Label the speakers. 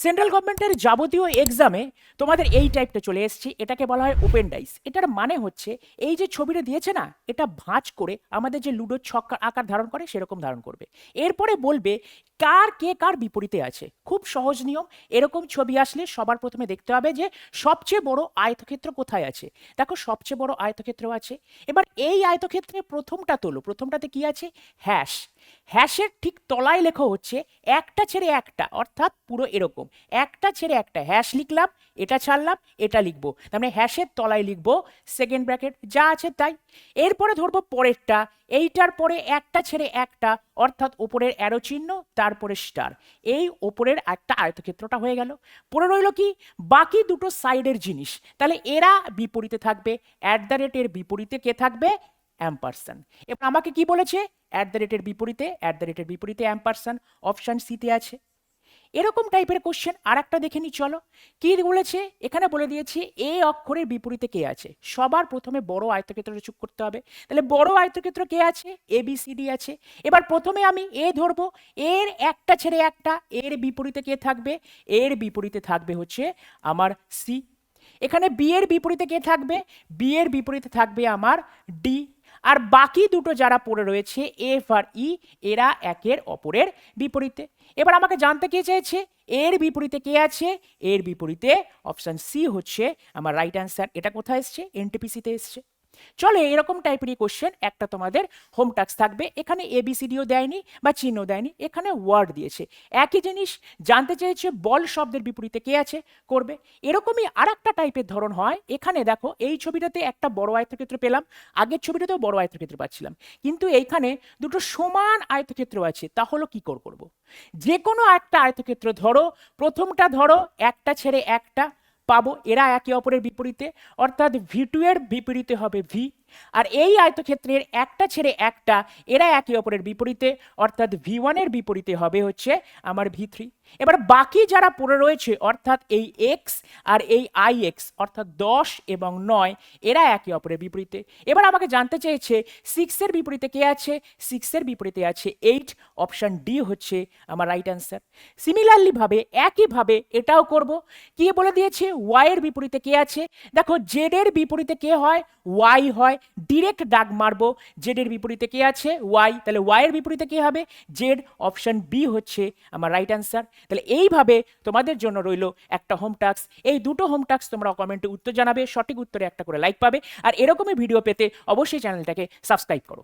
Speaker 1: Central গভর্নমেন্টের যাবতীয় এক্সামে তোমাদের এই টাইপটা চলে এসছে, এটাকে বলা হয় ওপেন ডাইস। এটার মানে হচ্ছে এই যে ছবিটা দিয়েছে না, এটা ভাঁজ করে আমাদের যে লুডোর ছক্কা আকার ধারণ করে সেরকম ধারণ করবে। এরপরে বলবে কে কার বিপরীতে আছে। খুব সহজ নিয়ম। এরকম ছবি আসলে সবার প্রথমে দেখতে হবে যে সবচেয়ে বড় আয়তক্ষেত্র কোথায় আছে। দেখো সবচেয়ে বড় আয়তক্ষেত্র আছে। এবার এই আয়তক্ষেত্রে প্রথমটা তোলো, প্রথমটাতে কি আছে? হ্যাশ। হ্যাশের ঠিক তলায় লেখা হচ্ছে একটা ছেড়ে একটা, অর্থাৎ পুরো এরকম একটা ছেড়ে একটা হ্যাশ লিখলাম, এটা ছাড়লাম, এটা লিখবো, তার মানে হ্যাশের তলায় লিখবো সেকেন্ড ব্র্যাকেট, যা আছে তাই। এরপরে ধরবো পরেরটা, এইটার পরে একটা ছেড়ে একটা, অর্থাৎ ওপরের অ্যারো চিহ্ন, তারপরে স্টার। এই ওপরের একটা আয়তক্ষেত্রটা হয়ে গেল। পরে রইল কি? বাকি দুটো সাইডের জিনিস। তাহলে এরা বিপরীতে থাকবে। অ্যাট দ্য রেটের বিপরীতে কে থাকবে? অ্যাম্পারসন। এবার আমাকে কি বলেছে? অ্যাট দ্য রেটের বিপরীতে, অ্যাট দ্য রেটের বিপরীতে অ্যাম্পারসন, অপশন সিতে আছে। এরকম টাইপের কোশ্চেন আর একটা দেখে নি চলো। কি বলেছে এখানে? বলে দিয়েছে এ অক্ষরের বিপরীতে কে আছে। সবার প্রথমে বড় আয়তক্ষেত্রটা চুপ করতে হবে। তাহলে বড় আয়তক্ষেত্র কে আছে? এ বি সি ডি আছে। এবার প্রথমে আমি এ ধরবো, এর একটা ছেড়ে একটা, এর বিপরীতে কে থাকবে? এর বিপরীতে থাকবে হচ্ছে আমার সি। এখানে বি এর বিপরীতে কে থাকবে? বি এর বিপরীতে থাকবে আমার ডি। আর বাকি দুটো যারা পড়ে রয়েছে এফ আর ই, এরা একের অপরের বিপরীতে। এবার আমাকে জানতে কে চেয়েছে এর বিপরীতে কে আছে। এর বিপরীতে অপশন সি হচ্ছে আমার রাইট অ্যান্সার। এটা কোথায় এসছে? এনটিপিসিতে এসছে। চলে এরকম টাইপেরই কোশ্চেন একটা তোমাদের হোম টাস্ক থাকবে। এখানে এবিসিডিও দেয়নি বা চিহ্ন দেয়নি, এখানে ওয়ার্ড দিয়েছে। একই জিনিস জানতে চেয়েছে বল শব্দের বিপরীতে কে আছে, করবে। এরকমই আর একটা টাইপের ধরন হয়। এখানে দেখো এই ছবিটাতে একটা বড় আয়তক্ষেত্র পেলাম, আগের ছবিটাতেও বড় আয়তক্ষেত্র পাচ্ছিলাম, কিন্তু এইখানে দুটো সমান আয়তক্ষেত্র আছে। তাহলে কি করব? যে কোনো একটা আয়তক্ষেত্র ধরো, প্রথমটা ধরো একটা ছেড়ে একটা, পাবো এরা একে অপরের বিপরীতে, অর্থাৎ ভি2 এর বিপরীতে হবে ভি। আর এই আয়তক্ষেত্রের একটা ছেড়ে একটা, এরা একে অপরের বিপরীতে, অর্থাৎ ভি1 এর বিপরীতে হবে হচ্ছে আমার ভি3। এবার বাকি যারা পড়ে রয়েছে, অর্থাৎ এই এক্স আর এই আই এক্স, অর্থাৎ 10 এবং 9, এরা একে অপরের বিপরীতে। এবার আমাকে জানতে চেয়েছে 6 এর বিপরীতে কে আছে। 6 এর বিপরীতে আছে 8, অপশন ডি হচ্ছে আমার রাইট অ্যান্সার। সিমিলারলি ভাবে একইভাবে এটাও করব। কি বলে দিয়েছে? ওয়াই এর বিপরীতে কে আছে। দেখো জেড এর বিপরীতে কে হয়? ওয়াই হয়। ডিরেক্ট দাগ মারবো, জেড এর বিপরীতে কে আছে? ওয়াই। তাহলে ওয়াই এর বিপরীতে কে হবে? জেড। অপশন বি হচ্ছে আমার রাইট অ্যান্সার। তাহলে এইভাবে তোমাদের জন্য রইল একটা হোম টাস্ক। এই দুটো হোম টাস্ক তোমরা কমেন্টে উত্তর জানাবে, সঠিক উত্তরে একটা করে লাইক পাবে। আর এরকমই ভিডিও পেতে অবশ্যই চ্যানেলটাকে সাবস্ক্রাইব করো।